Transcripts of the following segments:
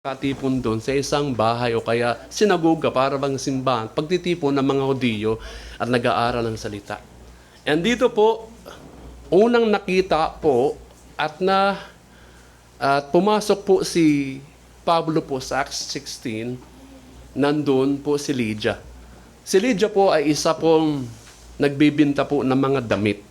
katipon doon sa isang bahay o kaya sinagoga para bang simbahan, pagtitipon ng mga Hudiyo at nag-aaral ng salita. And dito po, unang nakita po at pumasok po si Pablo po sa Acts 16, nandun po si Lydia. Si Lydia po ay isa pong nagbibinta po ng mga damit.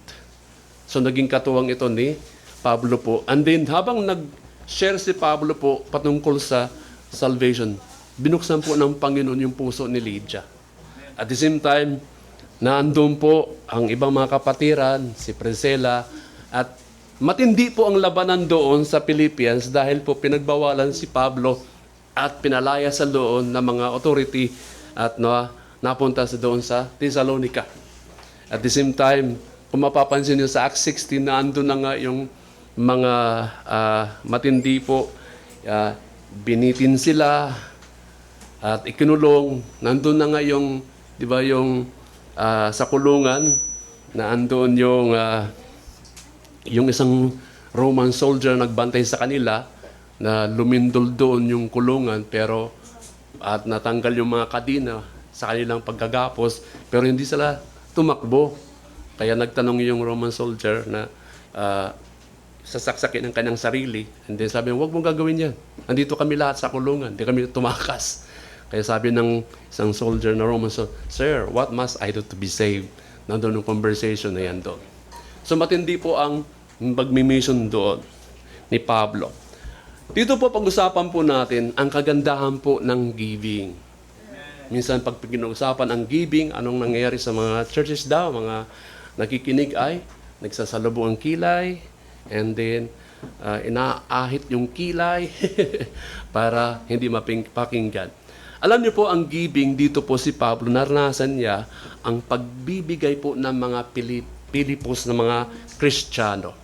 So naging katuwang ito ni Pablo po. And then habang nag-share si Pablo po patungkol sa salvation, binuksan po ng Panginoon yung puso ni Lydia. At the same time, naandun po ang ibang mga kapatiran, si Priscilla, at matindi po ang labanan doon sa Philippians dahil po pinagbawalan si Pablo at pinalaya sa doon ng mga authority at napunta sa doon sa Thessalonica. At the same time, kung mapapansin nyo sa Acts 16, naandun na nga yung mga matindi po, binitin sila at ikinulong. Nandun na nga yung, di ba, yung sa kulungan, na andun yung isang Roman soldier nagbantay sa kanila, na lumindol doon yung kulungan, pero at natanggal yung mga kadina sa kanilang pagkagapos, pero hindi sila tumakbo. Kaya nagtanong yung Roman soldier na sasaksakin ng kanyang sarili. And then sabi niya, huwag mong gagawin yan. Andito kami lahat sa kulungan. Hindi kami tumakas. Kaya sabi ng isang soldier na Roman soldier, Sir, what must I do to be saved? Nandun yung conversation na yan doon. So matindi po ang pag-mission doon ni Pablo. Dito po pag-usapan po natin ang kagandahan po ng giving. Minsan pag pinag-usapan ang giving, anong nangyayari sa mga churches daw, mga nakikinig ay nagsasalubong ang kilay, and then inaahit yung kilay para hindi mapakinggan. Alam niyo po, ang giving dito po si Pablo, naranasan niya ang pagbibigay po ng mga Pilipos ng mga Kristiyano.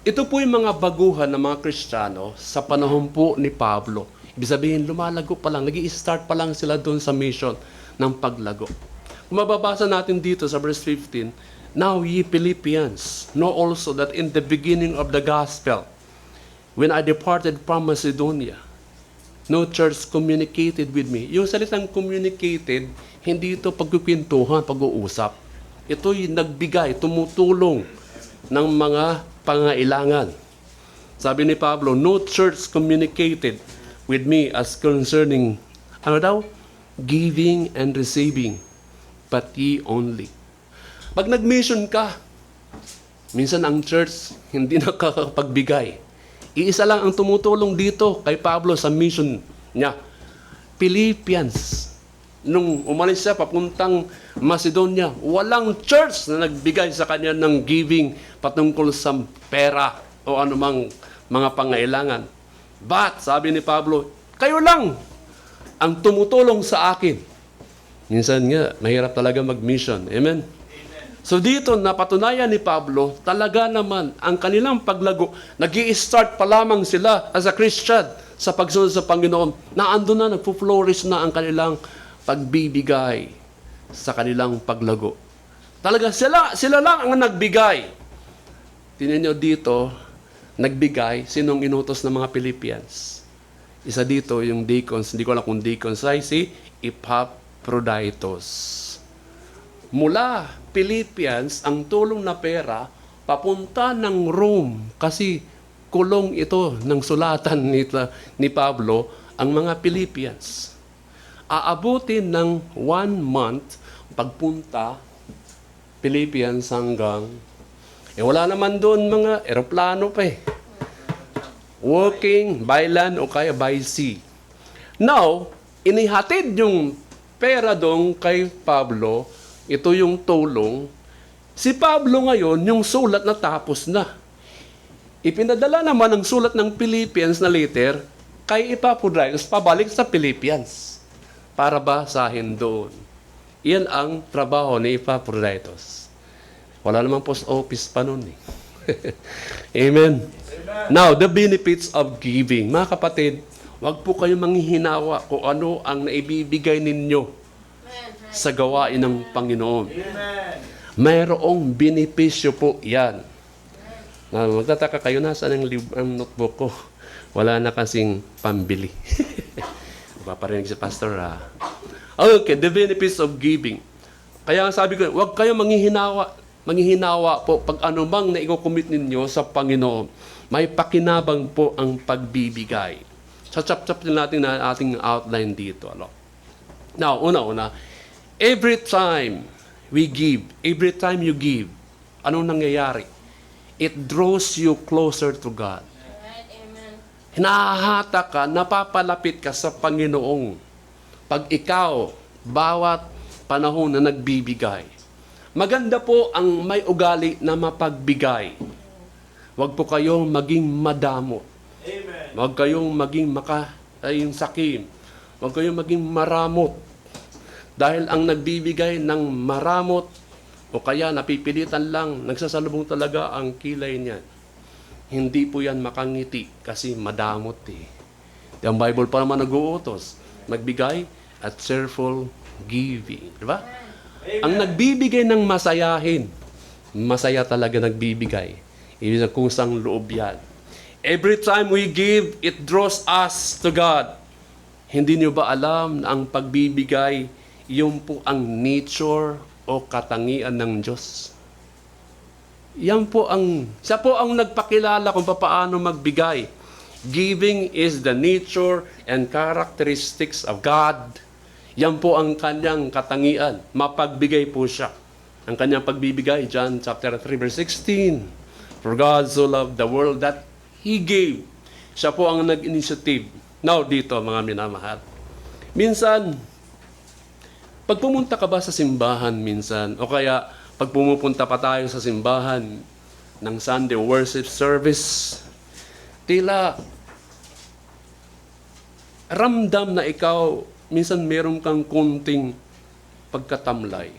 Ito po yung mga baguhan ng mga Kristiyano sa panahon po ni Pablo. Ibig sabihin, lumalago pa lang, nag-i-start pa lang sila doon sa mission ng paglago. Kung mababasa natin dito sa verse 15, Now ye Philippians, know also that in the beginning of the gospel, when I departed from Macedonia, no church communicated with me. Yung salitang communicated, hindi ito pagkukwentuhan, pag-uusap. Ito yung nagbigay, tumutulong ng mga pangailangan. Sabi ni Pablo, no church communicated with me as concerning, ano daw? Giving and receiving, but ye only. Pag nag-mission ka, minsan ang church hindi nakakapagbigay. Iisa lang ang tumutulong dito kay Pablo sa mission niya. Philippians. Nung umalis siya papuntang Macedonia, walang church na nagbigay sa kanya ng giving patungkol sa pera o anumang mga pangailangan. But, sabi ni Pablo, kayo lang ang tumutulong sa akin. Minsan nga, mahirap talaga mag-mission. Amen? So dito, napatunayan ni Pablo, talaga naman, ang kanilang paglago, nag-i-start pa lamang sila as a Christian sa pagsunod sa Panginoon, na ando na, nagpo-flourish na ang kanilang pagbibigay sa kanilang paglago. Talaga, sila lang ang nagbigay. Tingnan nyo dito, nagbigay, sinong inutos ng mga Philippians? Isa dito, yung deacons, hindi ko alam kung deacons, ay si Epaphroditus. Mula Philippians, ang tulong na pera, papunta ng Rome, kasi kulong ito ng sulatan ni Pablo, ang mga Philippians. Aabutin ng 1 month, pagpunta, Philippians hanggang, wala naman doon mga eroplano pa eh. Walking by land o kaya by sea. Now, inihatid yung pera doon kay Pablo. Ito yung tulong. Si Pablo ngayon, yung sulat na tapos na. Ipinadala naman ang sulat ng Philippians na letter kay Epaphroditus pabalik sa Philippians para basahin doon. Iyan ang trabaho ni Epaphroditus. Wala namang post office pa noon eh. Amen. Now, the benefits of giving. Mga kapatid, wag po kayong manghihinawa kung ano ang naibibigay ninyo sa gawain ng Panginoon. Mayroong benepisyo po yan. Magtataka kayo, nasaan ang notebook ko? Wala na kasing pambili. Paparinig si Pastor, ha? Okay, the benefits of giving. Kaya sabi ko, huwag kayo manghihinawa po pag anumang na i-commit ninyo sa Panginoon. May pakinabang po ang pagbibigay. Sa chap-chap natin na ating outline dito. Ano? Now, una-una, every time we give, every time you give, anong nangyayari? It draws you closer to God. Hinahata ka, napapalapit ka sa Panginoong. Pag ikaw, bawat panahon na nagbibigay. Maganda po ang may ugali na mapagbigay. Huwag po kayong maging madamo. Amen. Huwag kayong maging yung sakim. Huwag kayong maging maramot. Dahil ang nagbibigay ng maramot o kaya napipilitan lang, nagsasalubong talaga ang kilay niyan. Hindi po yan makangiti kasi madamot eh. Ang Bible pa naman nag-uutos, magbigay at cheerful giving. Diba? Ang nagbibigay ng masayahin, masaya talaga nagbibigay. Ibig sabihin kusang loob yan. Every time we give, it draws us to God. Hindi niyo ba alam na ang pagbibigay, yun po ang nature o katangian ng Diyos? Siya po ang nagpakilala kung paano magbigay. Giving is the nature and characteristics of God. Yan po ang kanyang katangian. Mapagbigay po siya. Ang kanyang pagbibigay, John chapter 3 verse 16. For God so loved the world that He gave. Siya po ang nag-initiative. Now dito mga minamahal. Minsan, pag pumunta ka ba sa simbahan minsan, o kaya pag pumupunta pa tayo sa simbahan ng Sunday worship service, tila ramdam na ikaw, minsan meron kang kunting pagkatamlay.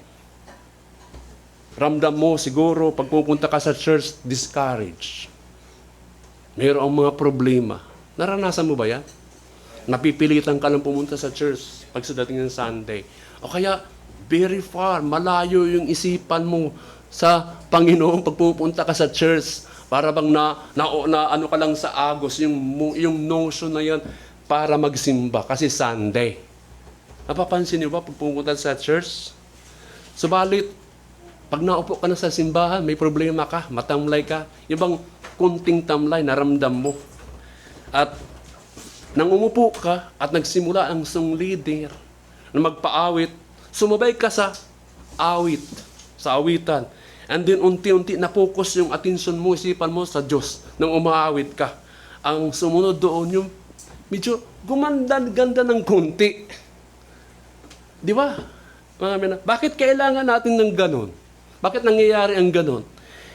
Ramdam mo siguro, pag pupunta ka sa church, discouraged. Meron ang mga problema. Naranasan mo ba yan? Napipilitan ka lang pumunta sa church pag sa dating ng Sunday. O kaya, very far, malayo yung isipan mo sa Panginoon pag pupunta ka sa church. Para bang ano ka lang sa agos, yung notion na yan para magsimba kasi Sunday. Napapansin niyo ba pag pumunta sa church? Subalit, pag naupo ka na sa simbahan, may problema ka, matamlay ka. Yung bang kunting tamlay, naramdam mo. At nang umupo ka at nagsimula ang song leader na magpaawit, sumabay ka sa awit, sa awitan. And then unti-unti na-focus yung attention mo, isipan mo sa Diyos nang umaawit ka. Ang sumunod doon yung medyo ganda ng kunti. Di ba? Bakit kailangan natin ng ganon? Bakit nangyayari ang ganon?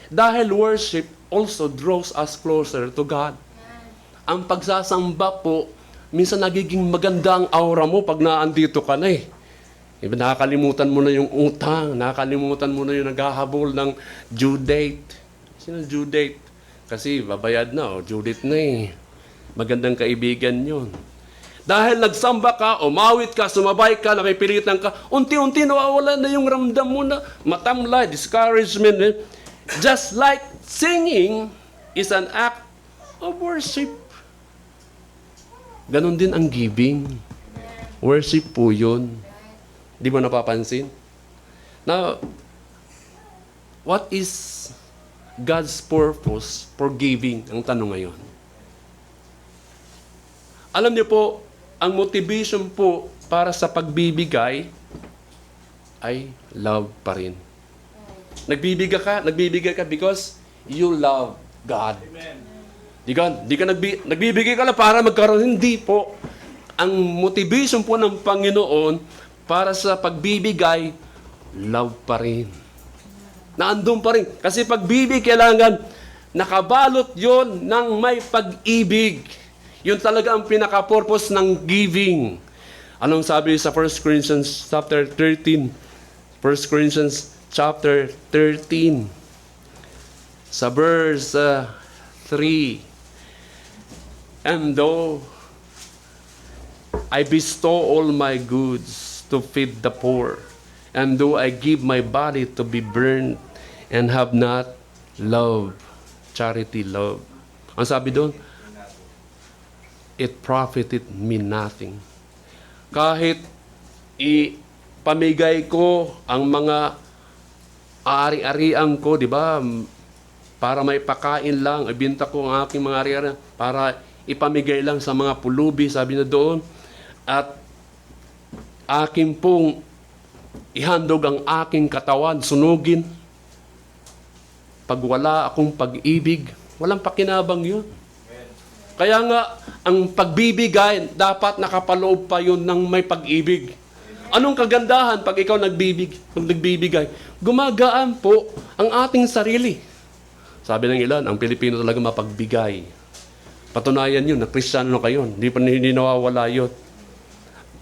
Dahil worship also draws us closer to God. Ang pagsasamba po, minsan nagiging maganda ang aura mo pag naandito ka na eh. Nakakalimutan mo na yung utang, nakakalimutan mo na yung naghahabol ng due date. Sino due date? Kasi babayad na, due date na eh. Magandang kaibigan yun. Dahil nagsamba ka, umawit ka, sumabay ka, napipilitan ka, unti-unti nawawala na yung ramdam mo na matamlay, discouragement. Eh. Just like singing is an act of worship. Ganon din ang giving. Worship po yun. Di mo napapansin? Now, what is God's purpose for giving? Ang tanong ngayon. Alam niyo po, ang motivation po para sa pagbibigay ay love pa rin. Nagbibigay ka because you love God. Amen. Di ka nagbibigay ka lang para magkaroon. Hindi po. Ang motivation po ng Panginoon para sa pagbibigay, love pa rin. Naandun pa rin. Kasi pagbibig, kailangan nakabalot yon ng may pag-ibig. Yun talaga ang pinaka-purpose ng giving. Anong sabi sa 1 Corinthians chapter 13? 1 Corinthians chapter 13. Sa verse 3. And though I bestow all my goods to feed the poor, and though I give my body to be burned and have not love, charity love. Ang sabi doon, it profited me nothing. Kahit ipamigay ko ang mga ari-arian ko, di ba? Para may pakain lang, ibinta ko ang aking mga ari-arian para ipamigay lang sa mga pulubi, sabi na doon. At aking pong ihandog ang aking katawan, sunugin. Pag wala akong pag-ibig, walang pakinabang yun. Kaya nga, ang pagbibigay, dapat nakapaloob pa yun ng may pag-ibig. Anong kagandahan pag ikaw nagbibigay? Gumagaan po ang ating sarili. Sabi ng ilan, ang Pilipino talaga mapagbigay. Patunayan yun, na Kristiyano kayo. Hindi nawawala yun.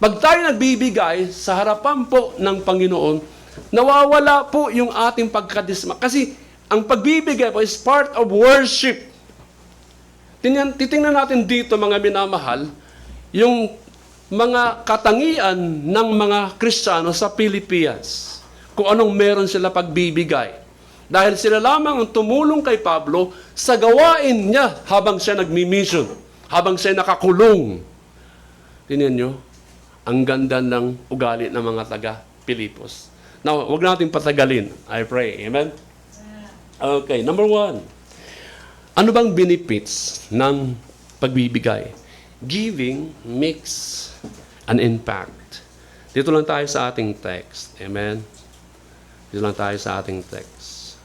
Pag tayo nagbibigay sa harapan po ng Panginoon, nawawala po yung ating pagkadisma. Kasi ang pagbibigay po is part of worship. Titingnan natin dito, mga minamahal, yung mga katangian ng mga Kristiyano sa Pilipinas. Kung anong meron sila pagbibigay. Dahil sila lamang ang tumulong kay Pablo sa gawain niya habang siya nagmi-mission, habang siya nakakulong. Tingnan nyo, ang ganda ng ugali ng mga taga-Pilipos. Now, huwag natin patagalin. I pray. Amen? Okay, number 1. Ano bang benefits ng pagbibigay? Giving makes an impact. Dito lang tayo sa ating text. Amen? Dito lang tayo sa ating text.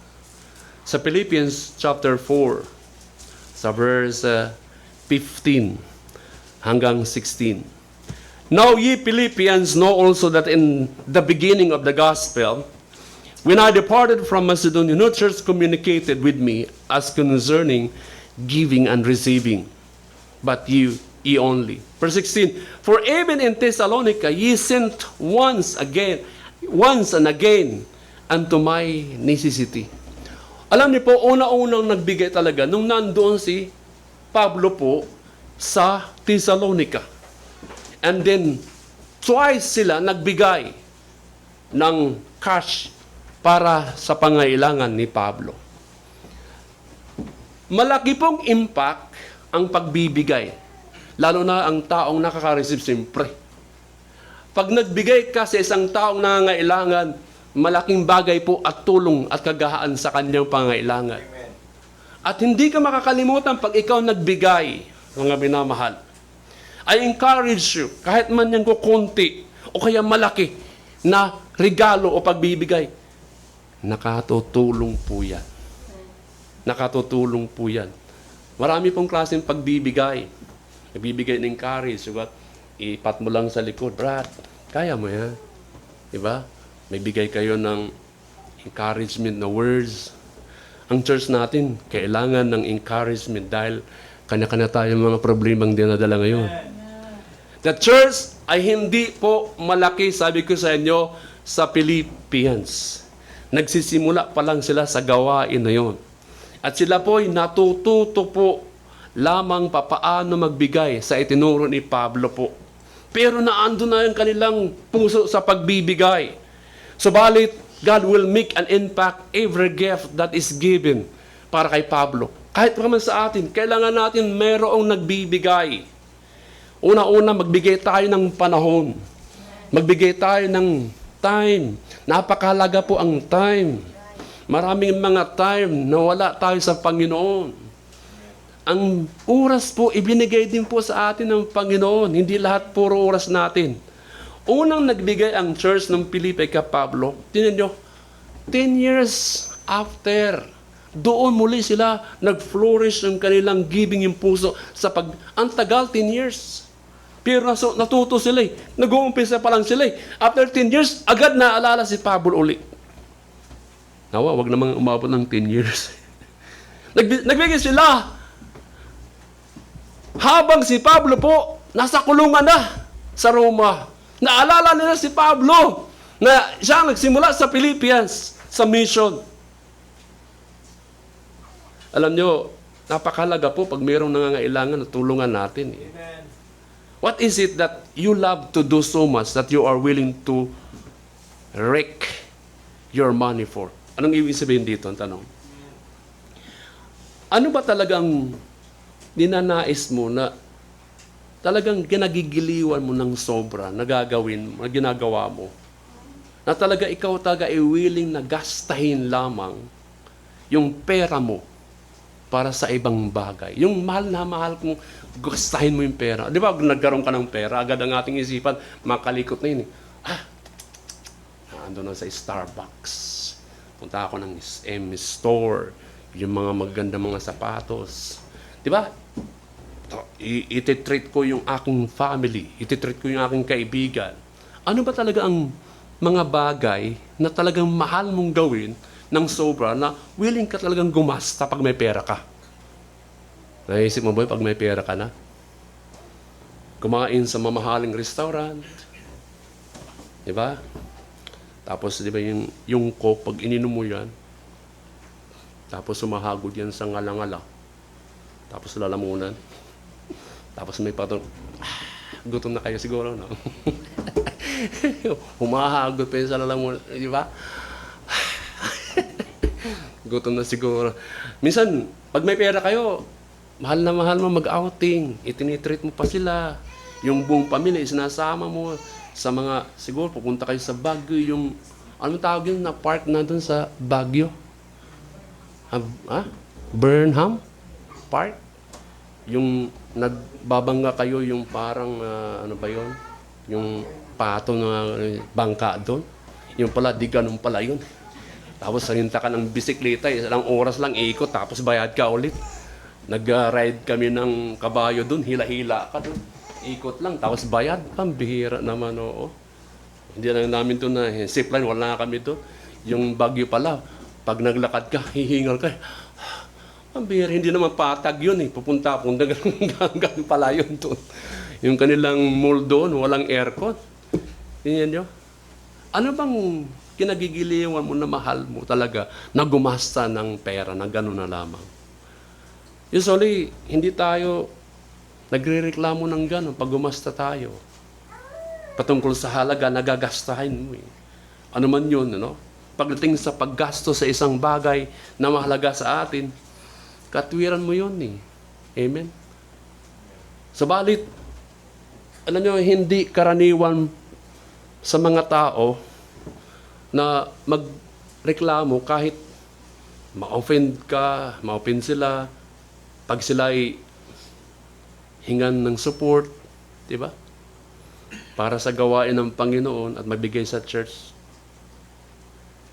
Sa Philippians chapter 4, sa verse 15 hanggang 16. Now ye Philippians know also that in the beginning of the gospel, when I departed from Macedonia, no church communicated with me as concerning giving and receiving, but ye only. Verse 16, for even in Thessalonica ye sent once and again unto my necessity. Alam niyo po, una-unang nagbigay talaga nung nandoon si Pablo po sa Thessalonica. And then, twice sila nagbigay ng cash para sa pangailangan ni Pablo. Malaki pong impact ang pagbibigay. Lalo na ang taong nakaka-receive siyempre. Pag nagbigay ka sa isang taong nangangailangan, malaking bagay po at tulong at kagahaan sa kanyang pangailangan. Amen. At hindi ka makakalimutan pag ikaw nagbigay, mga binamahal. I encourage you, kahit man yan ko konti o kaya malaki na regalo o pagbibigay, nakatutulong po yan. Nakatutulong po yan. Marami pong klaseng pagbibigay. Nagbibigay ng encourage, diba? Ipat mo lang sa likod, Brad, kaya mo yan. Diba? May bigay kayo ng encouragement na words. Ang church natin, kailangan ng encouragement dahil kanya-kanya tayong mga problemang dinadala ngayon. The church ay hindi po malaki, sabi ko sa inyo, sa Philippians. Nagsisimula pa lang sila sa gawain na yon. At sila po ay natututo po lamang papaano magbigay sa itinuro ni Pablo po. Pero naando na yung kanilang puso sa pagbibigay. Subalit, God will make an impact every gift that is given para kay Pablo. Kahit naman sa atin, kailangan natin mayroong nagbibigay. Una-una, magbigay tayo ng panahon. Magbigay tayo ng time. Napakahalaga po ang time. Maraming mga time na wala tayo sa Panginoon. Ang oras po, ibinigay din po sa atin ng Panginoon. Hindi lahat puro oras natin. Unang nagbigay ang church ng Filipi kay Pablo, tingnan nyo, 10 years after, doon muli sila nag-flourish ang kanilang giving yung puso sa ang tagal, 10 years. Pero natuto sila eh. Nag-uumpisa pa lang sila eh. After 10 years, agad naalala si Pablo uli. Nawa, wag namang umabot ng 10 years. Nagbigay sila. Habang si Pablo po, nasa kulungan na sa Roma. Naalala nila si Pablo na siya nagsimula sa Philippians, sa mission. Alam nyo, napakalaga po pag mayroong nangangailangan na tulungan natin. Eh. What is it that you love to do so much that you are willing to wreck your money for? Anong ibig sabihin dito? Ang tanong. Ano ba talagang ninanais mo na talagang ginagigiliwan mo ng sobra na gagawin mo, na ginagawa mo. Na talaga ikaw talaga ay willing na gastahin lamang yung pera mo para sa ibang bagay. Yung mahal na mahal kung gastahin mo yung pera. Di ba, nagkaroon ka ng pera, agad ang ating isipan, makalikot na yun eh. Ando na sa Starbucks. Punta ako ng SM store, yung mga maganda mga sapatos. Di ba? Iti-treat ko yung aking family, iti-treat ko yung aking kaibigan. Ano ba talaga ang mga bagay na talagang mahal mong gawin ng sobra na willing ka talagang gumasta pag may pera ka? Naisip mo ba pag may pera ka na? Kumain sa mamahaling restaurant. Di ba? Tapos, di ba, yung coke, pag ininom mo yan, tapos sumahagod yan sa ngala-ngala. Tapos lalamunan. Tapos may patong, gutom na kayo siguro, no? Humahagod pa yun sa lalamunan, di ba? Gutom na siguro. Minsan, pag may pera kayo, mahal na mahal mo mag-outing. Itinitreat mo pa sila. Yung buong pamilya, sinasama mo sa mga, siguro pupunta kayo sa Baguio, yung, ano tawag yun, na park na doon sa Baguio? Burnham Park? Yung nagbabangga kayo, yung parang, ano ba yun? Yung pato na bangka doon. Yung pala, di ganun pala yun. Tapos sarinta ka ng bisikleta, isang oras lang ikot, tapos bayad ka ulit. Nag-ride kami ng kabayo doon, hila-hila ka doon. Ikot lang, tapos bayad. Pambihira naman, oo. Hindi lang namin doon na zipline, wala na kami doon. Yung Baguio pala, pag naglakad ka, hihingal ka. Pambihira, hindi naman patag yun eh. Pupunta, ganun pala yun doon. Yung kanilang mall doon, walang aircon. Tingnan nyo. Ano bang kinagigiliwan mo na mahal mo talaga na gumasta ng pera na gano'n na lamang? Usually, hindi tayo nagre-reklamo ng gano'n pag gumasta tayo. Patungkol sa halaga, nagagastahin mo eh. Ano man yun, ano? Pagdating sa paggasto sa isang bagay na mahalaga sa atin, katwiran mo yun eh. Amen? Sabalit, alam nyo, hindi karaniwan sa mga tao na magreklamo kahit ma-offend ka, ma-offend sila, pag sila ay hingan ng support, di ba? Para sa gawain ng Panginoon at mabigay sa church.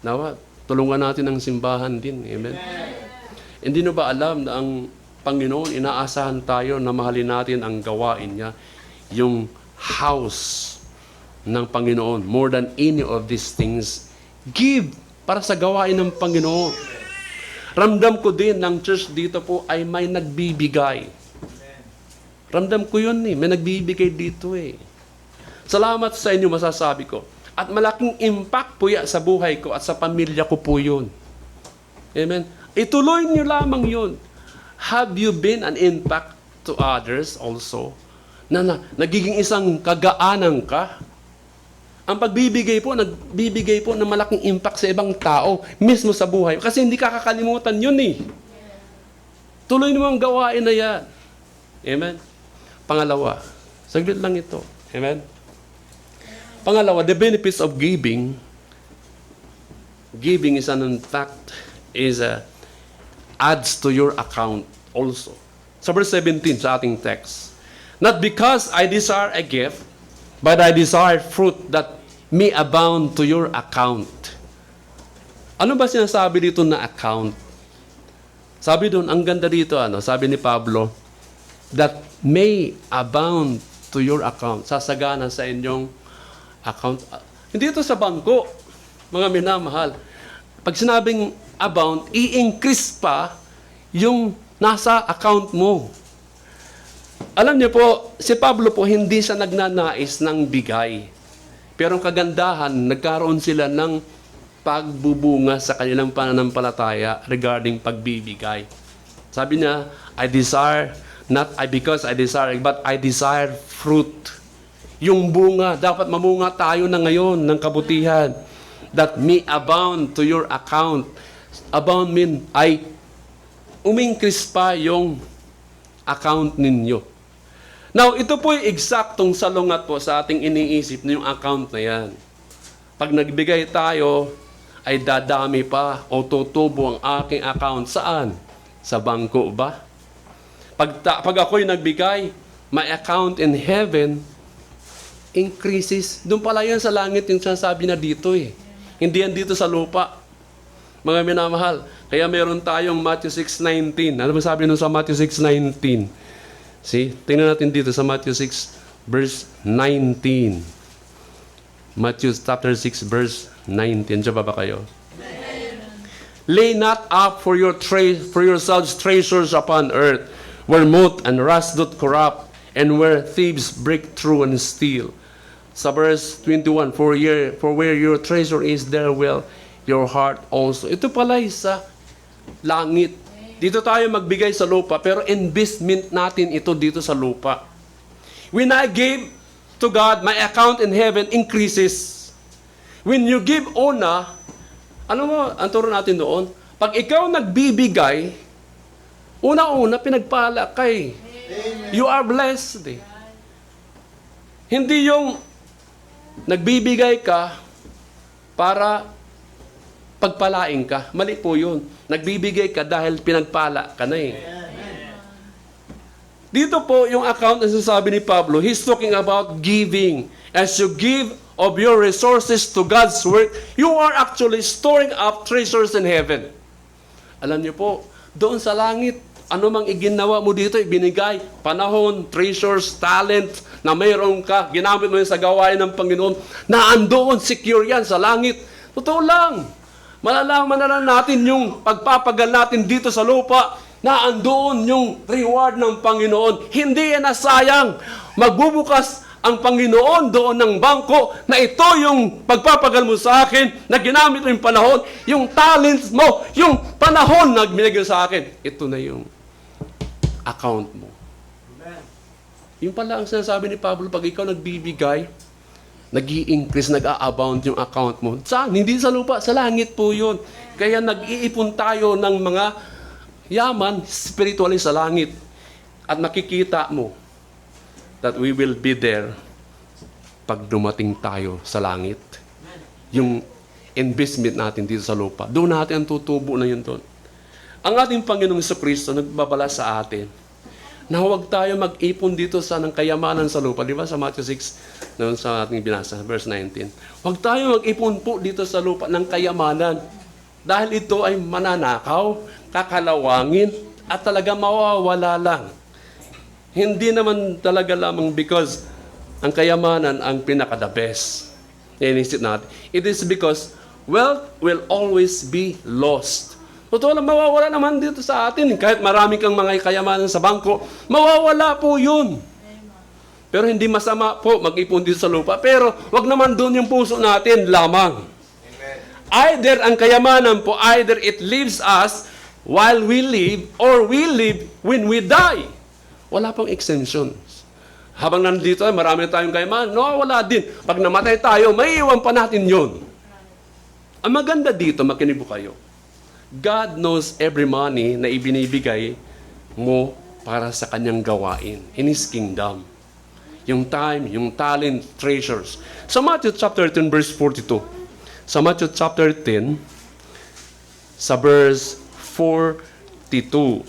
Nawa, tulungan natin ang simbahan din. Amen? Hindi nyo ba alam na ang Panginoon, inaasahan tayo na mahalin natin ang gawain niya, yung house ng Panginoon. More than any of these things, give para sa gawain ng Panginoon. Ramdam ko din ng church dito po ay may nagbibigay. Ramdam ko yun eh. May nagbibigay dito eh. Salamat sa inyo masasabi ko. At malaking impact po yan sa buhay ko at sa pamilya ko po yun. Amen? Ituloy niyo lamang yun. Have you been an impact to others also? Na nagiging isang kagaanan ka? Ang pagbibigay po, nagbibigay po ng malaking impact sa ibang tao, mismo sa buhay. Kasi hindi kakakalimutan yun eh. Tuloy mo ang gawain na yan. Amen? Pangalawa, saglit lang ito. Amen? Pangalawa, the benefits of giving. Giving is an impact, adds to your account also. Sa verse 17 sa ating text. Not because I desire a gift, but I desire fruit that may abound to your account. Ano ba sinasabi dito na account? Sabi doon, ang ganda dito, sabi ni Pablo, that may abound to your account. Sasagana sa inyong account. Hindi ito sa bangko, mga minamahal. Pag sinabing abound, i-increase pa yung nasa account mo. Alam niyo po, si Pablo po hindi siya nagnanais ng bigay. Pero ang kagandahan, nagkaroon sila ng pagbubunga sa kanilang pananampalataya regarding pagbibigay. Sabi niya, I desire, not because I desire, but I desire fruit. Yung bunga, dapat mamunga tayo na ngayon ng kabutihan. That may abound to your account. Abound mean, ay umingkris pa yung account ninyo. Now, ito po yung eksaktong salungat po sa ating iniisip na yung account na yan. Pag nagbigay tayo, ay dadami pa o tutubo ang aking account. Saan? Sa bangko ba? Pag ako'y nagbigay, my account in heaven increases. Doon pala yan sa langit yung sinasabi na dito eh. Hindi yan dito sa lupa. Mga minamahal. Kaya meron tayong Matthew 6:19. Ano ba sabi nun sa Matthew 6:19? See? Tingnan natin dito sa Matthew 6 verse 19. Matthew chapter 6 verse 19. Diyan ba kayo? Lay not up for yourselves treasures upon earth, where moth and rust doth corrupt, and where thieves break through and steal. Sa verse 21, for where your treasure is, there will your heart also. Ito pala sa langit. Dito tayo magbigay sa lupa, pero investment natin ito dito sa lupa. When I give to God, my account in heaven increases. When you give una, ano mo, ang turo natin doon? Pag ikaw nagbibigay, una-una, pinagpala ka eh. You are blessed eh. Hindi yung nagbibigay ka para pagpalain ka. Mali po yun. Nagbibigay ka dahil pinagpala ka na eh. Dito po yung account na sinasabi ni Pablo, he's talking about giving. As you give of your resources to God's work, you are actually storing up treasures in heaven. Alam niyo po, doon sa langit, ano mang iginawa mo dito, ibinigay, panahon, treasures, talent, na mayroon ka, ginamit mo yun sa gawain ng Panginoon, na andoon, secure yan sa langit. Totoo lang. Malalaman na lang natin yung pagpapagal natin dito sa lupa, na andoon yung reward ng Panginoon. Hindi yan nasayang. Magbubukas ang Panginoon doon ng bangko na ito yung pagpapagal mo sa akin, na ginamit mo yung panahon, yung talents mo, yung panahon na binigay sa akin. Ito na yung account mo. Yung pala ang sinasabi ni Pablo, pag ikaw nagbibigay, nag-i-increase, nag-a-abound yung account mo. Saan? Hindi sa lupa, sa langit po yun. Kaya nag-iipon tayo ng mga yaman spiritually sa langit. At makikita mo that we will be there pag dumating tayo sa langit. Yung investment natin dito sa lupa, doon natin ang tutubo na yun doon. Ang ating Panginoong Jesucristo nagbabala sa atin na huwag tayo mag-ipon dito sa ng kayamanan sa lupa. Di ba sa Matthew 6, noon sa ating binasa, verse 19. Huwag tayo mag-ipon po dito sa lupa ng kayamanan. Dahil ito ay mananakaw, kakalawangin, at talaga mawawala lang. Hindi naman talaga lamang because ang kayamanan ang pinaka-the best. Inisip natin. It is because wealth will always be lost. Totoo lang, mawawala naman dito sa atin. Kahit marami kang mga kayamanan sa bangko, mawawala po yun. Pero hindi masama po mag-ipon dito sa lupa. Pero wag naman doon yung puso natin lamang. Amen. Either ang kayamanan po, either it leaves us while we live, or we live when we die. Wala pong exemptions. Habang nandito, marami na tayong kayamanan, wala din. Pag namatay tayo, may iwan pa natin yun. Ang maganda dito, makinig po kayo. God knows every money na ibinibigay mo para sa kanyang gawain in His kingdom. Yung time, yung talent, treasures. Sa Matthew chapter 10, verse 42. Sa Matthew chapter 10, sa verse 42.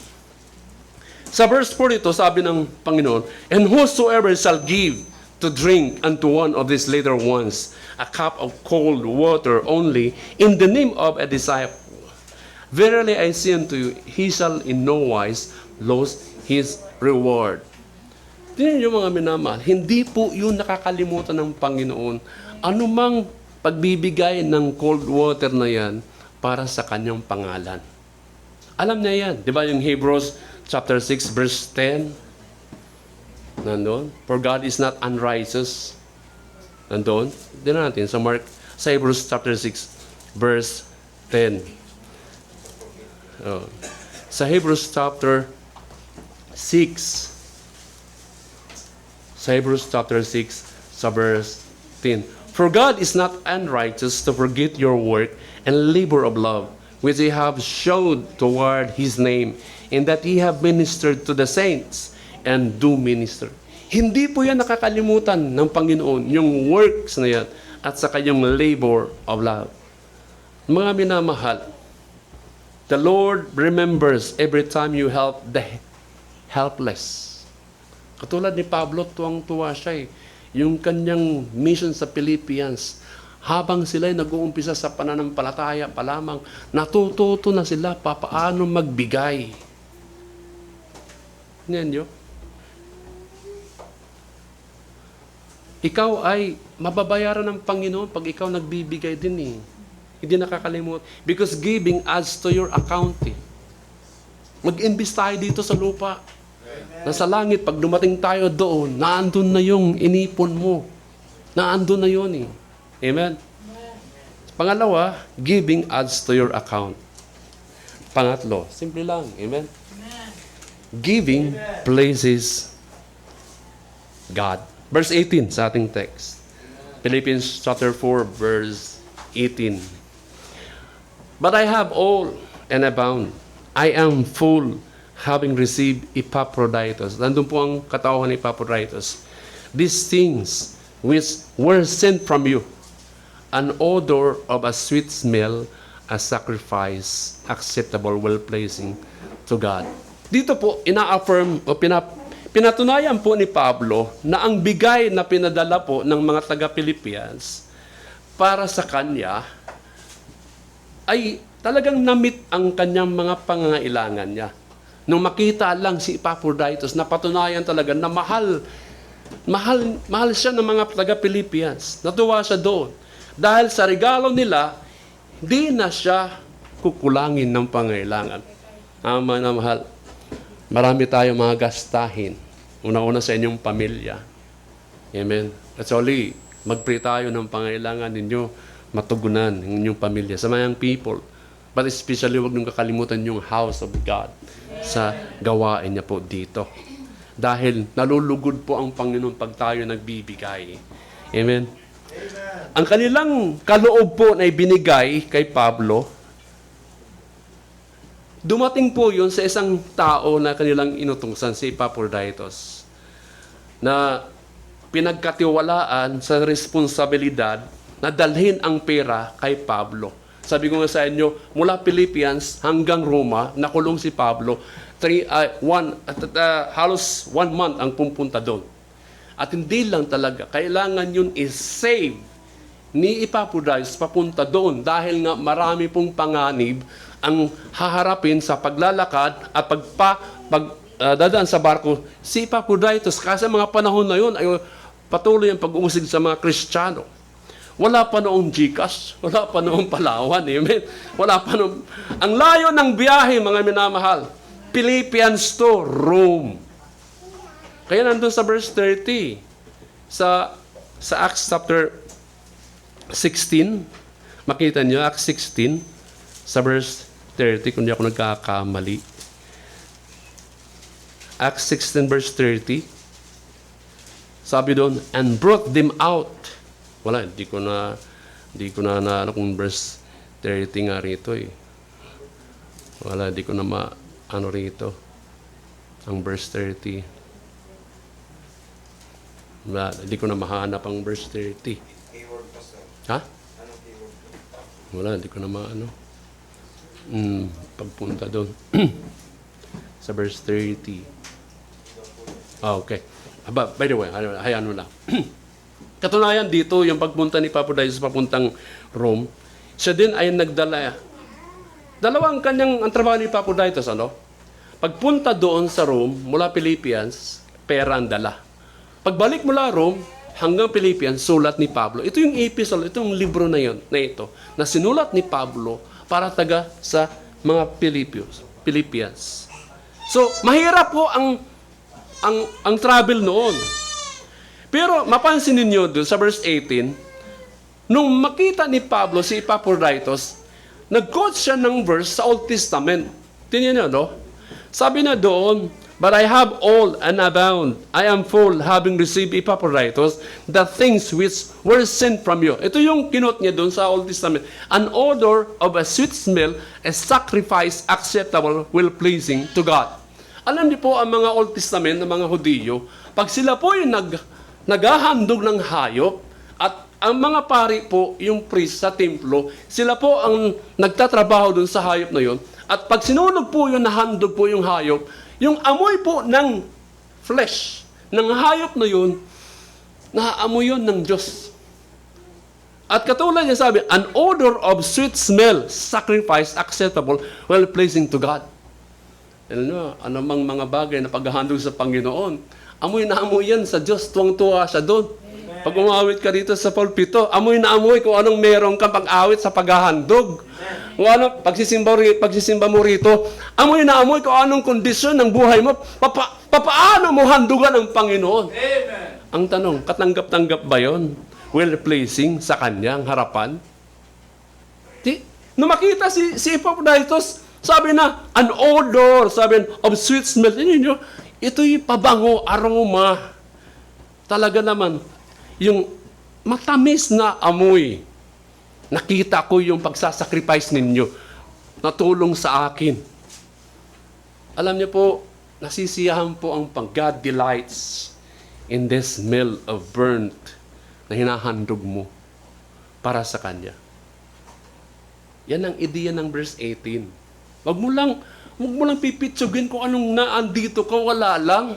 Sa verse 42, sabi ng Panginoon, and whosoever shall give to drink unto one of these little ones a cup of cold water only in the name of a disciple, verily I say unto you, he shall in no wise lose his reward. Tingnan niyo mga minamahal, hindi po yun nakakalimutan ng Panginoon. Anumang pagbibigay ng cold water na yan para sa kanyang pangalan. Alam niya yan. Di ba yung Hebrews chapter 6 verse 10? Nandun. For God is not unrighteous. Nandun. Tingnan natin sa sa Hebrews chapter 6 verse 10. Sa Hebrews chapter 6, sa Hebrews chapter 6, sa verse 10. For God is not unrighteous to forget your work and labor of love, which ye have showed toward His name, in that ye have ministered to the saints, and do minister. Hindi po yan nakakalimutan ng Panginoon, yung works na yan, at sa kanyang labor of love. Mga minamahal, the Lord remembers every time you help the helpless. Katulad ni Pablo, tuwang-tuwa siya eh. Yung kanyang mission sa Philippians, habang sila'y nag-uumpisa sa pananampalataya pa lamang, natututo na sila paano magbigay. Ngayon nyo? Ikaw ay mababayaran ng Panginoon pag ikaw nagbibigay din eh. Hindi nakakalimut. Because giving adds to your account eh. Mag-invest tayo dito sa lupa. Nasa langit, pag dumating tayo doon, naandun na yung inipon mo. Naandun na yun eh. Amen? Pangalawa, giving adds to your account. Pangatlo, simple lang. Amen? Giving pleases God. Verse 18 sa ating text. Philippians chapter 4, verse 18. But I have all and abound. I am full, having received Epaphroditus. Nandun po ang katauhan ni Epaphroditus. These things which were sent from you, an odor of a sweet smell, a sacrifice acceptable, well-pleasing to God. Dito po, ina-affirm o pinatunayan po ni Pablo na ang bigay na pinadala po ng mga taga-Philippians para sa kanya ay talagang namit ang kanyang mga pangangailangan niya. Nung makita lang si Epaphroditus, napatunayan talaga na mahal siya ng mga taga-Philippians. Natuwa siya doon. Dahil sa regalo nila, di na siya kukulangin ng pangailangan. Ama na mahal, marami tayong mga gastahin. Una-una sa inyong pamilya. Amen. That's only, mag-pray tayo ng pangailangan ninyo, matugunan ng inyong pamilya. Sa mayang people. But especially, huwag niyong kakalimutan yung house of God sa gawain niya po dito. Dahil nalulugod po ang Panginoon pag tayo nagbibigay. Amen. Ang kanilang kaloob po na ibinigay kay Pablo, dumating po yun sa isang tao na kanilang inutusan, si Epaphroditus, na pinagkatiwalaan sa responsibilidad na dalhin ang pera kay Pablo. Sabi ko nga sa inyo, mula Philippians hanggang Roma, nakulong si Pablo, halos 1 month ang pumunta doon. At hindi lang talaga, kailangan yun is-save ni Epaphroditus papunta doon dahil nga marami pong panganib ang haharapin sa paglalakad at dadaan sa barko si Epaphroditus. Kasi mga panahon na yun ay patuloy ang pag-uusig sa mga Kristiyano. Wala pa noong GCash, wala pa noong Palawan, amen? Wala pa noong... Ang layo ng biyahe, mga minamahal, Philippians to Rome. Kaya nandun sa verse 30, sa Acts chapter 16, makita niyo, Acts 16, sa verse 30, kung di ako nagkakamali. Acts 16, verse 30, sabi doon, and brought them out. Wala, hindi ko na kung verse 30 nga rito eh. Wala, hindi ko na ano rito. Ang verse 30. Wala, hindi ko na mahanap ang verse 30. Keyword pa, sir. Ha? Anong keyword pa? Wala, hindi ko na maano. Pagpunta doon. Sa verse 30. Okay. By the way, hayaan mo lang. Katunayan dito, yung pagpunta ni Epaphroditus papuntang Rome, siya din ay nagdala. Dalawang kanyang ang trabaho ni Epaphroditus, ano? Pagpunta doon sa Rome, mula Philippians, pera ang dala. Pagbalik mula Rome, hanggang Philippians, sulat ni Pablo. Ito yung epistle, ito yung libro na ito, na sinulat ni Pablo para taga sa mga Philippians. So, mahirap po ang travel noon. Pero mapansin ninyo doon sa verse 18, nung makita ni Pablo si Epaphroditus, nag-quote siya ng verse sa Old Testament. Tingnan niyo, no? Sabi na doon, but I have all and abound. I am full, having received Epaphroditus, the things which were sent from you. Ito yung kinot niya doon sa Old Testament. An odor of a sweet smell, a sacrifice acceptable, well-pleasing to God. Alam niyo po, ang mga Old Testament ng mga Hudiyo, pag sila po yung naghahandog ng hayop, at ang mga pari po, yung priest sa templo, sila po ang nagtatrabaho dun sa hayop na yun. At pag sinunog po yung nahandog po yung hayop, yung amoy po ng flesh ng hayop na yun, naaamoy yun ng Diyos. At katulad niya sabi, an odor of sweet smell, sacrifice acceptable, well pleasing to God. Anumang mga bagay na paghahandog sa Panginoon, amoy na amoy yan sa Diyos, tuwang-tuwa siya doon. Pag umawit ka dito sa pulpito, amoy na amoy kung anong meron kang pag-awit sa paghahandog. Kung anong pagsisimba mo rito, amoy na amoy kung anong kondisyon ng buhay mo, papaano mo handugan ang Panginoon. Amen. Ang tanong, katanggap-tanggap ba yon? Well-pleasing sa kanyang harapan? Nung makita si Epaphroditus, sabi na, an odor, sabi of sweet smell. Ito'y pabango, aroma. Talaga naman, yung matamis na amoy. Nakita ko yung pagsasacrifice ninyo. Natulong sa akin. Alam niyo po, nasisiyahan po ang God delights in this smell of burnt na hinahandog mo para sa Kanya. Yan ang ideya ng verse 18. Wag mo lang pipitsugin kung anong naandito ka, wala lang.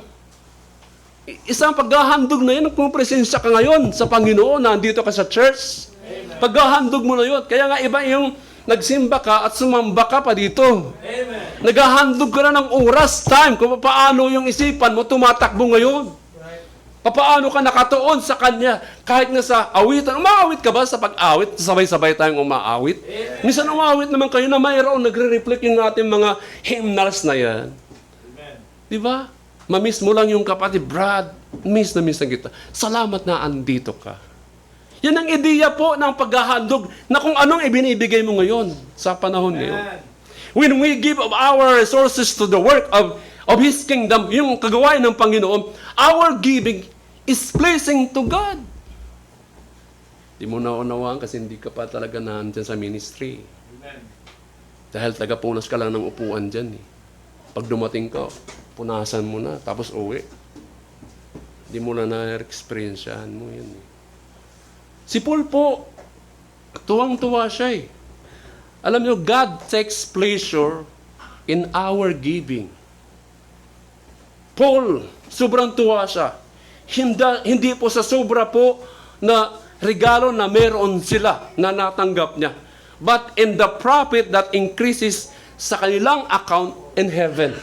Isang paghahandog na yan, kung presensya ka ngayon sa Panginoon, nandito ka sa church. Paghahandog mo na yun. Kaya nga iba yung nagsimba ka at sumamba ka pa dito. Amen. Naghahandog ka na ng oras, time, kung paano yung isipan mo tumatakbo ngayon. Paano ka nakatuon sa Kanya? Kahit nga sa awitan. Umaawit ka ba sa pag-awit? Sabay-sabay tayong umaawit. Minsan umaawit naman kayo na mayroon nagre-reflect yung ating mga hymnals na yan. Amen. Di ba? Mamiss mo lang yung kapatid, Brad, miss na kita. Salamat na andito ka. Yan ang ideya po ng paghahandog na kung anong ibinibigay mo ngayon sa panahon ngayon. When we give of our resources to the work of His kingdom, yung kagawain ng Panginoon, our giving is pleasing to God. Di mo naunawaan kasi hindi ka pa talaga nandyan sa ministry. Amen. Dahil taga-punas ka lang ng upuan dyan. Pag dumating ka, punasan mo na, tapos uwi. Di mo na na-experiencean mo yun. Si Paul po, tuwang-tuwa siya eh. Alam niyo, God takes pleasure in our giving. Paul, sobrang tuwa siya. Hindi po sa sobra po na regalo na meron sila na natanggap niya. But in the profit that increases sa kanilang account in heaven.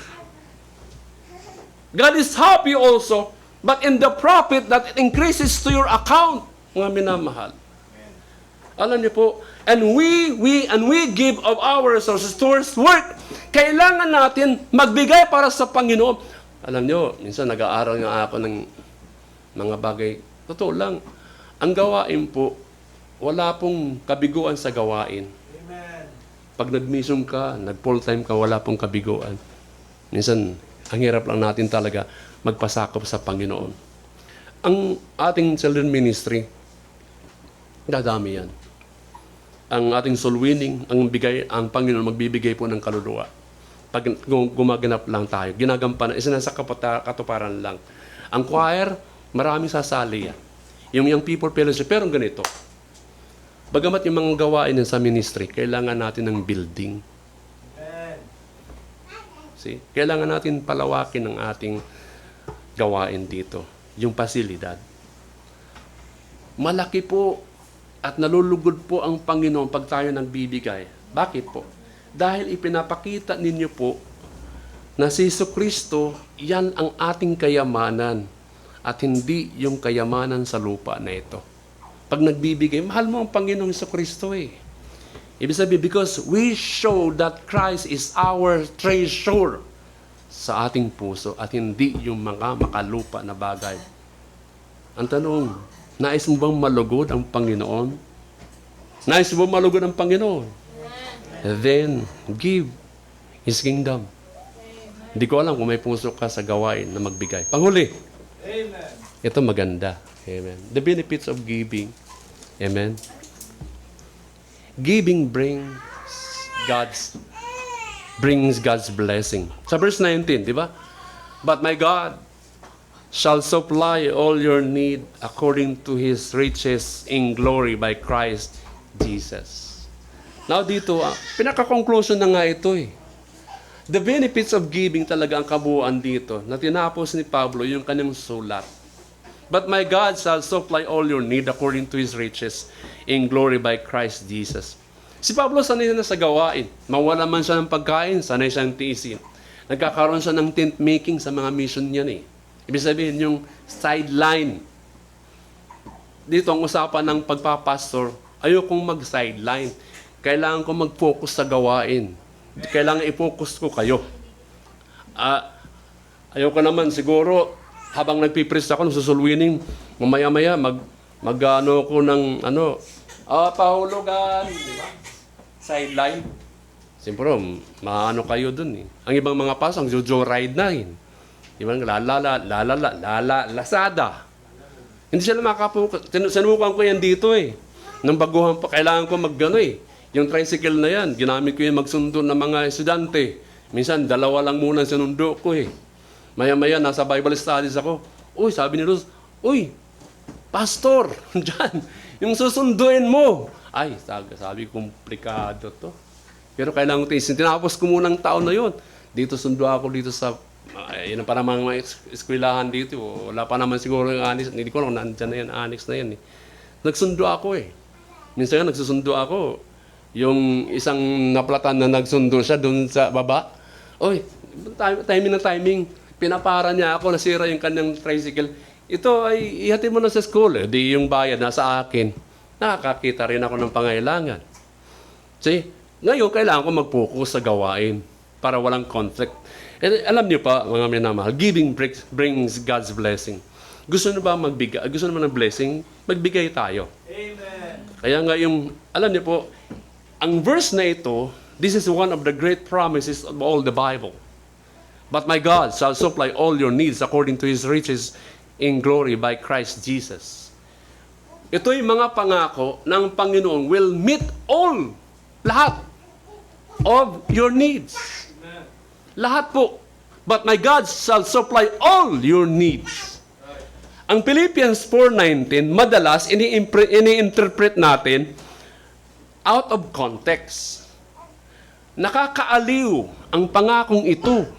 God is happy also, but in the profit that increases to your account, mga minamahal. Alam niyo po, and we give of our resources towards work. Kailangan natin magbigay para sa Panginoon. Alam niyo, minsan nag-aaral nga ako ng mga bagay. Totoo lang, ang gawain po, wala pong kabiguan sa gawain. Amen. Pag nag-mission ka, nag-full-time ka, wala pong kabiguan. Minsan, ang hirap lang natin talaga magpasakop sa Panginoon. Ang ating children ministry, dadami yan. Ang ating soul winning, ang Panginoon magbibigay po ng kaluluwa. Pag gumaganap lang tayo, ginagampanan, isa na sa katuparan lang. Ang choir, maraming sasali yan. Yung people fellowship, pero ganito. Bagamat yung mga gawain sa ministry, kailangan natin ng building. Amen. See? Kailangan natin palawakin ang ating gawain dito. Yung pasilidad. Malaki po at nalulugod po ang Panginoon pag tayo nagbibigay. Bakit po? Dahil ipinapakita ninyo po na si Jesucristo, yan ang ating kayamanan at hindi yung kayamanan sa lupa na ito. Pag nagbibigay, mahal mo ang Panginoong Jesucristo eh. Ibig sabihin, because we show that Christ is our treasure sa ating puso at hindi yung mga makalupa na bagay. Ang tanong, nais mo bang malugod ang Panginoon? Nais mo bang malugod ang Panginoon? Then, give His kingdom. Hindi ko alam kung may puso ka sa gawain na magbigay. Panghuli, Amen. ito maganda. Amen. The benefits of giving. Amen. Giving brings God's blessing. Sa verse 19, di ba? But my God shall supply all your need according to His riches in glory by Christ Jesus. Now dito, pinaka-conclusion na nga ito eh. The benefits of giving talaga ang kabuuan dito na tinapos ni Pablo yung kanyang sulat. But my God shall supply all your need according to His riches in glory by Christ Jesus. Si Pablo sanay na sa gawain. Mawala man siya ng pagkain, sanay siyang tiisin. Nagkakaroon siya ng tent making sa mga mission niya eh. Ibig sabihin yung sideline. Dito ang usapan ng pagpapastor, ayokong mag-sideline. Kailangan ko mag-focus sa gawain. Kailangan i-focus ko kayo. Ayoko naman siguro, habang nagpipreach ako, nasusulwining, mamaya-maya, mag-ano ko ng, pahulugan, di ba? Sideline. Siyempre, maano kayo dun eh. Ang ibang mga pasang, jojo ride na yun. Ibang lasada. Hindi sila makapokus. Sinubukan ko yan dito eh. Nang baguhan pa, kailangan ko mag-ano eh. Yung tricycle na yan, ginamit ko yung magsundo ng mga estudyante. Minsan, 2 lang muna sinundo ko eh. Maya-maya, nasa Bible studies ako. Uy, sabi ni Luz, uy, pastor, dyan, yung susunduin mo. Ay, sabi, komplikado to. Pero kailangan ko tiisin. Tinapos ko muna ng taon na yun. Dito sundo ako dito sa, yun pa naman mga eskwelahan dito. Wala pa naman siguro yung annex. Hindi ko lang, nandyan na yan, annex na yan eh. Nagsundo ako eh. Minsan nga, nagsusundo ako. Yung isang naplatan na nagsundo siya doon sa baba. Oy, timing. Pinapara niya ako, nasira yung kanyang tricycle. Ito ay ihatid mo na sa school. Di yung bayad nasa akin. Nakakakita rin ako ng pangailangan. See, ngayon kailangan ko mag-focus sa gawain para walang conflict. Alam niyo pa, mga minamahal, giving brings God's blessing. Gusto niyo ba magbigay? Gusto niyo ng blessing? Magbigay tayo. Amen. Kaya nga yung, alam niyo po, ang verse na ito, this is one of the great promises of all the Bible. But my God shall supply all your needs according to His riches in glory by Christ Jesus. Ito'y mga pangako ng Panginoon will meet all, lahat of your needs. Amen. Lahat po. But my God shall supply all your needs. Ang Philippians 4:19, madalas ini-interpret natin out of context. Nakakaaliw ang pangakong ito.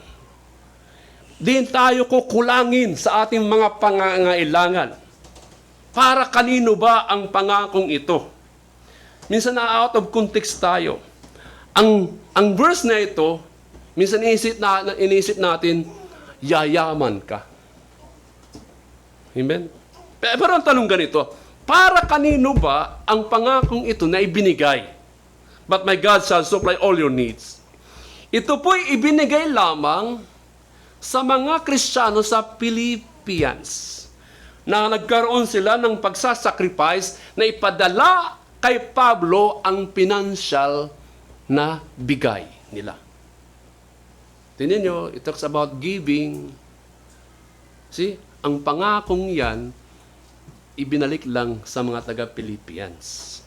Din tayo kukulangin sa ating mga pangangailangan. Para kanino ba ang pangakong ito? Minsan na out of context tayo. Ang verse na ito, minsan inisip natin, yayaman ka. Amen? Pero ang tanong ganito, para kanino ba ang pangakong ito na ibinigay? But my God shall supply all your needs. Ito po'y ibinigay lamang sa mga Kristiyano sa Philippians na nagkaroon sila ng pagsasacrifice na ipadala kay Pablo ang financial na bigay nila. Tingnan nyo, it talks about giving. See, ang pangakong yan, ibinalik lang sa mga taga-Philippians.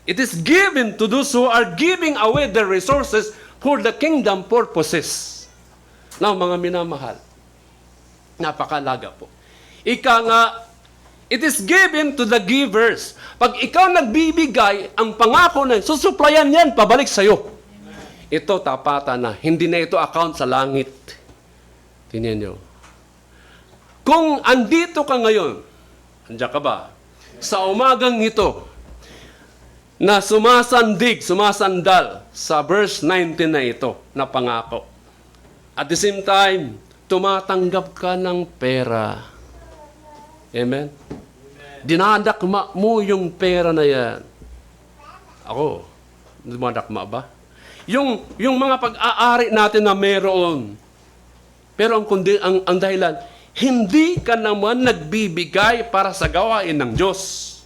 It is given to those who are giving away their resources for the kingdom purposes. Now, mga minamahal, napakalaga po. Ika nga, it is given to the givers. Pag ikaw nagbibigay, ang pangako na, susuplayan yan, pabalik sa'yo. Ito, tapatan na. Hindi na ito account sa langit. Tingnan nyo. Kung andito ka ngayon, andiyan ka ba? Sa umagang ito, na sumasandal sa verse 19 na ito, na pangako. At the same time, tumatanggap ka ng pera. Amen? Dinadakma mo yung pera na yan. Ako, dumadakma ba? Yung mga pag-aari natin na meron. Pero ang dahilan, hindi ka naman nagbibigay para sa gawain ng Diyos.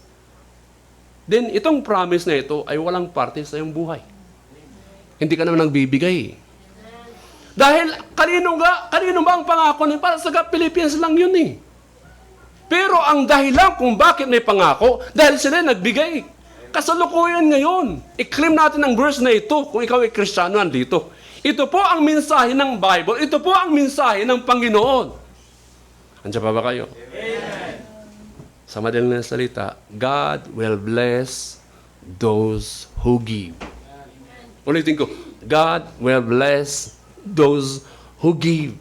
Then, itong promise na ito ay walang parte sa iyong buhay. Hindi ka naman nagbibigay. Dahil, kanino ba ang pangako niya? Para sa Philippians lang yun eh. Pero ang dahilan kung bakit may pangako, dahil sila nagbigay. Kasalukuyan ngayon. I-claim natin ang verse na ito kung ikaw ay Kristiyano andito. Ito po ang mensahe ng Bible. Ito po ang mensahe ng Panginoon. Andiyan pa ba kayo? Amen. Sa madaling na salita, God will bless those who give. Ulitin ko, God will bless those who give.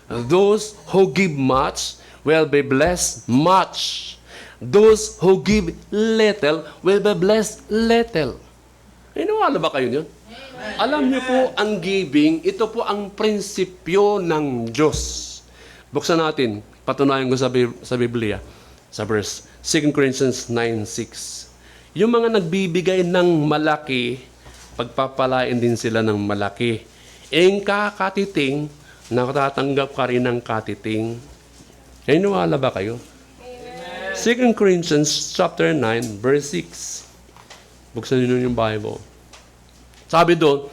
Those who give much will be blessed much. Those who give little will be blessed little. Iniwala ba kayo yun? Alam niyo po, ang giving, ito po ang prinsipyo ng Diyos. Buksan natin, patunayan ko sa Biblia, sa verse 2 Corinthians 9:6. Yung mga nagbibigay ng malaki, pagpapalain din sila ng malaki. Ang kakatiting, nakatatanggap ka rin ng katiting. Iniwala ba kayo? 2 Corinthians chapter 9, verse 6. Buksan niyo yung Bible. Sabi doon,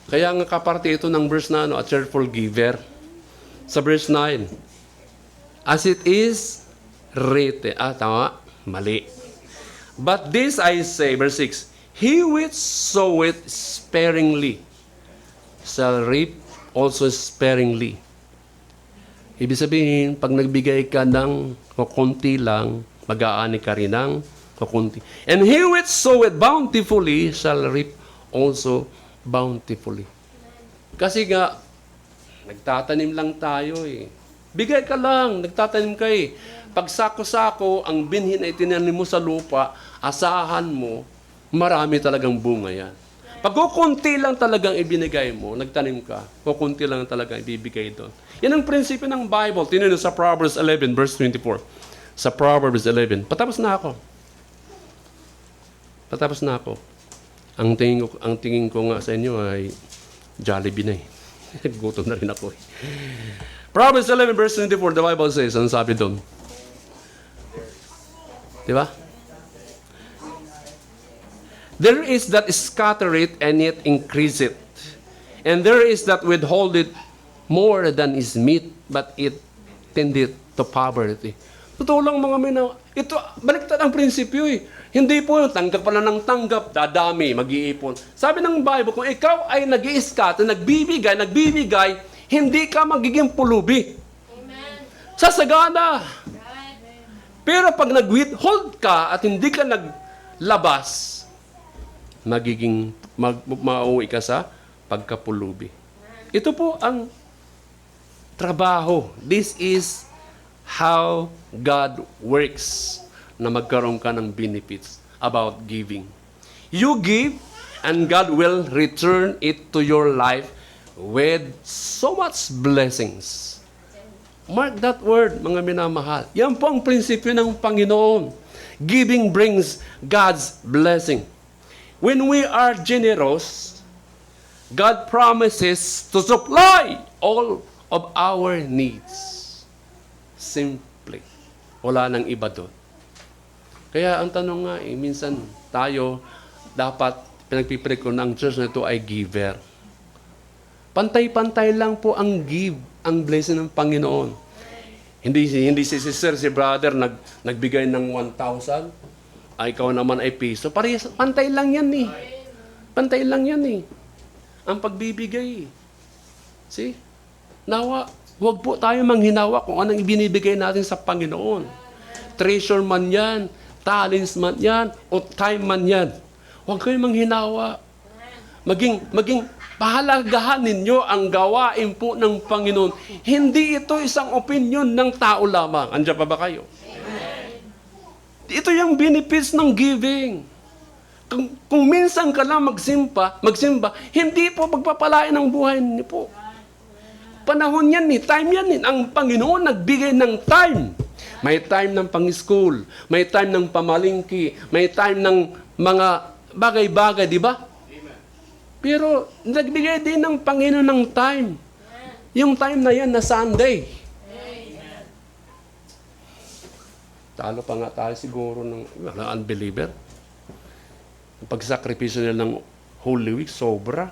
kaya nga kaparte ito ng verse na a cheerful giver. Sa verse 9, as it is written, tama, mali. But this I say, verse 6, he which soweth sparingly shall reap also sparingly. Ibig sabihin, pag nagbigay ka ng kukunti lang, mag-aani ka rin ng kukunti. And he which soweth bountifully shall reap also bountifully. Kasi nga, nagtatanim lang tayo eh. Bigay ka lang, nagtatanim ka eh. Pag sako-sako, ang binhin ay tinanim mo sa lupa, asahan mo, marami talagang bunga yan. Pag kukunti lang talagang ibinigay mo, nagtanim ka, kukunti lang talagang ibibigay doon. Yan ang prinsipyo ng Bible. Tingnan niyo sa Proverbs 11, verse 24. Sa Proverbs 11. Patapos na ako. Ang tingin ko nga sa inyo ay Jollibee na eh. Gutom na rin ako eh. Proverbs 11, verse 24, the Bible says, ano sabi doon? Di ba? There is that scatter it and yet increase it. And there is that withhold it more than is meet, but it tended to poverty. Totoo lang mga mina. Ito, baliktad ang prinsipyo eh. Hindi po yung tanggap pala ng tanggap, dadami, mag-iipon. Sabi ng Bible, kung ikaw ay nag-i-scatter, nagbibigay, hindi ka magiging pulubi. Amen. Sasagana. Right. Pero pag nag-withhold ka at hindi ka naglabas, mauwi ka sa pagkapulubi. Ito po ang trabaho. This is how God works na magkaroon ka ng benefits about giving. You give and God will return it to your life with so much blessings. Mark that word, mga minamahal. Yan po ang prinsipyo ng Panginoon. Giving brings God's blessing. When we are generous, God promises to supply all of our needs. Simply. Wala nang iba doon. Kaya ang tanong nga minsan tayo dapat pinagpipray ko ng church na ito ay giver. Pantay-pantay lang po ang give, ang blessing ng Panginoon. Hindi si sister, si brother nagbigay ng 1,000. Ikaw naman ay piso. Parehas, pantay lang yan eh. Pantay lang yan eh. Ang pagbibigay. See? Nawa, huwag po tayo manghinawa kung anong ibinibigay natin sa Panginoon. Treasure man yan, talents man yan, o time man yan. Huwag kayong manghinawa. Maging pahalagahan ninyo ang gawain po ng Panginoon. Hindi ito isang opinion ng tao lamang. Andiyan pa ba kayo? Ito yung benefits ng giving. Kung minsan ka lang magsimba, hindi po pagpapalain ang buhay niyo po. Panahon yan eh, time yan eh. Ang Panginoon nagbigay ng time. May time ng pang-school, may time ng pamalingki, may time ng mga bagay-bagay, di ba? Pero nagbigay din ng Panginoon ng time. Yung time na yan na Sunday. Talo pa nga tayo siguro ng unbeliever. Ang pagsakripisyo nila ng Holy Week, sobra.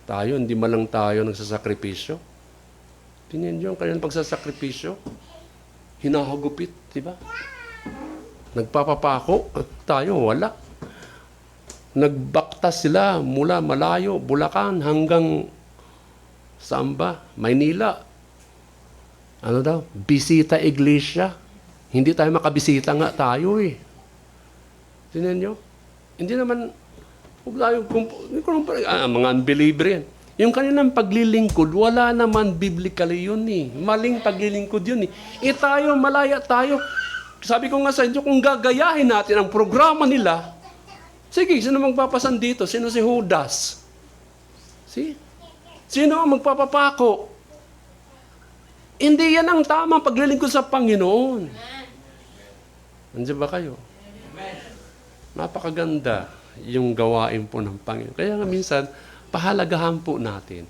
Tayo, hindi malang tayo nagsasakripisyo. Tingnan nyo ang kanyang pagsasakripisyo. Hinahagupit, di ba? Nagpapapako, tayo wala. Nagbaktas sila mula malayo, Bulacan hanggang Samba, Maynila. Ano daw? Bisita iglesia. Hindi tayo makabisita nga tayo eh. Tingnan nyo? Hindi naman, huwag tayo, mga unbeliever yan. Yung kanilang paglilingkod, wala naman biblically yun eh. Maling paglilingkod yun eh. Tayo, malaya tayo. Sabi ko nga sa inyo, kung gagayahin natin ang programa nila, sige, sino magpapasan dito? Sino si Judas? See? Sino ang magpapapako? Hindi yan ang tamang paglilingkod sa Panginoon. Nandiyan ba kayo? Napakaganda yung gawain po ng Panginoon. Kaya nga minsan, pahalagahan po natin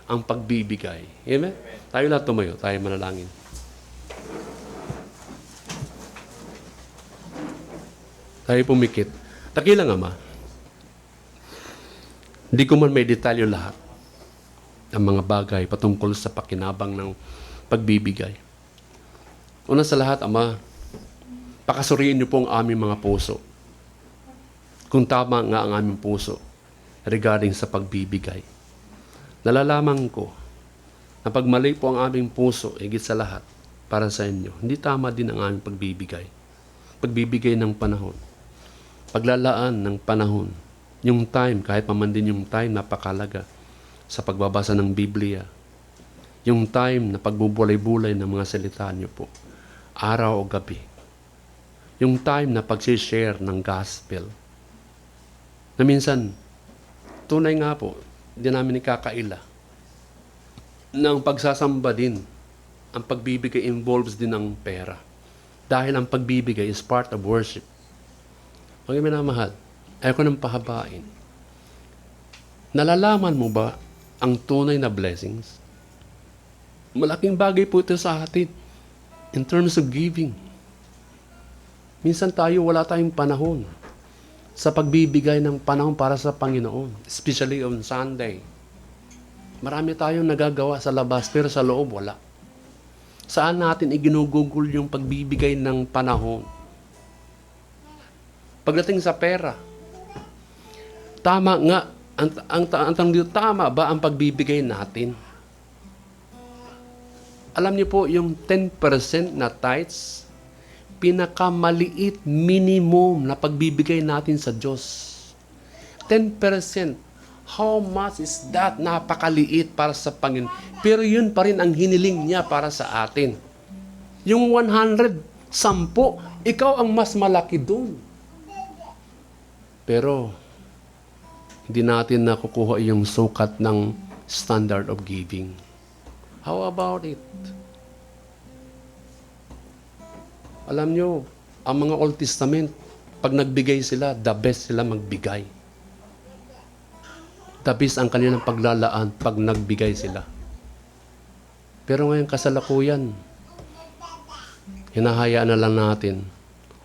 ang pagbibigay. Amen? Tayo lahat tumayo, tayo manalangin. Tayo pumikit. Takilang Ama, hindi ko man may detalyo lahat ang mga bagay patungkol sa pakinabang ng pagbibigay. Una sa lahat, Ama, pakasuriin niyo po ang aming mga puso. Kung tama nga ang aming puso regarding sa pagbibigay. Nalalaman ko na pag mali po ang aming puso, higit sa lahat, para sa inyo, hindi tama din ang aming pagbibigay. Pagbibigay ng panahon. Paglalaan ng panahon. Yung time, kahit paman din yung time, napakalaga sa pagbabasa ng Biblia. Yung time na pagbubulay-bulay ng mga salita niyo po. Araw o gabi. Yung time na pag-share ng gospel. Na minsan, tunay nga po, hindi namin ikakaila. Na ang pagsasamba din, ang pagbibigay involves din ng pera. Dahil ang pagbibigay is part of worship. Mga minamahal, ayaw ko nang pahabain. Nalalaman mo ba ang tunay na blessings? Malaking bagay po ito sa atin in terms of giving. Minsan tayo wala tayong panahon sa pagbibigay ng panahon para sa Panginoon, especially on Sunday. Marami tayong nagagawa sa labas pero sa loob wala. Saan natin iginugugol yung pagbibigay ng panahon? Pagdating sa pera, tama nga, ang tanong dito, tama ba ang pagbibigay natin? Alam niyo po, yung 10% na tithes, pinakamaliit minimum na pagbibigay natin sa Diyos. 10%. How much is that? Napakaliit para sa Panginoon. Pero yun pa rin ang hiniling niya para sa atin. Yung 100, 10, ikaw ang mas malaki doon. Pero, hindi natin nakukuha yung sukat ng standard of giving. How about it? Alam nyo, ang mga Old Testament, pag nagbigay sila, the best sila magbigay. The best ang kanilang paglalaan pag nagbigay sila. Pero ngayon kasalukuyan, hinahayaan na lang natin,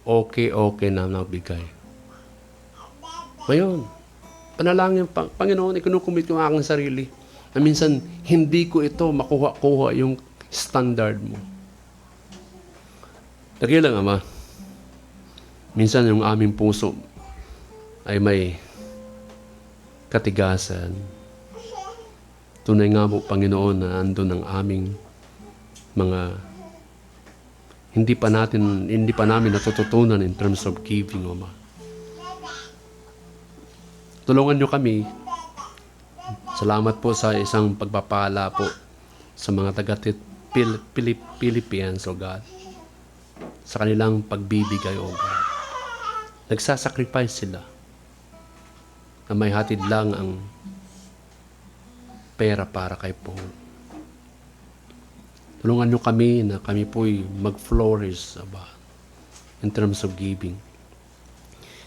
okay na nagbigay. Ngayon, panalangin, Panginoon, ikinukumit ko ang aking sarili na minsan hindi ko ito makuha-kuha yung standard mo. Dakilang Ama, minsan yung aming puso ay may katigasan. Tunay nga po, Panginoon, na andun ang aming mga hindi pa namin natututunan in terms of giving, Ama. Tulungan niyo kami. Salamat po sa isang pagpapala po sa mga Philippines, O God. Sa kanilang pagbibigay, O God. Nagsasacrifice sila na may hatid lang ang pera para kay Paul. Tulungan nyo kami na kami po'y mag-flourish in terms of giving.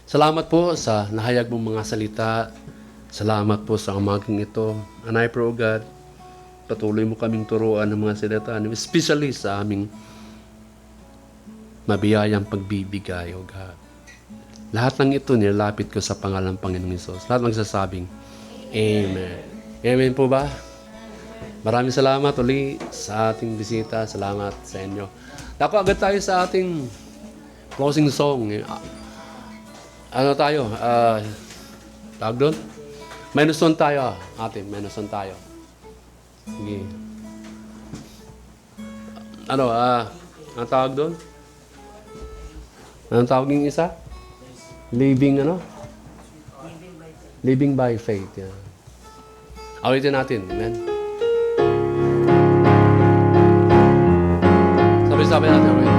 Salamat po sa nahayag mong mga salita. Salamat po sa umagang ito. And I pray, O God, patuloy mo kaming turuan ng mga salita, especially sa aming mabiyayang pagbibigay, O God. Lahat ng ito nilalapit ko sa pangalan ng Panginoong Hesus. Lahat magsasabing, Amen. Amen po ba? Maraming salamat uli sa ating bisita. Salamat sa inyo. Dako agad tayo sa ating closing song. Ano tayo? Tawag doon? Menuson tayo. Menuson tayo. Sige. Ang tawag doon? Anong tawag yung isa? Living Living by faith. Yeah. Awitin natin. Amen. Sabi natin.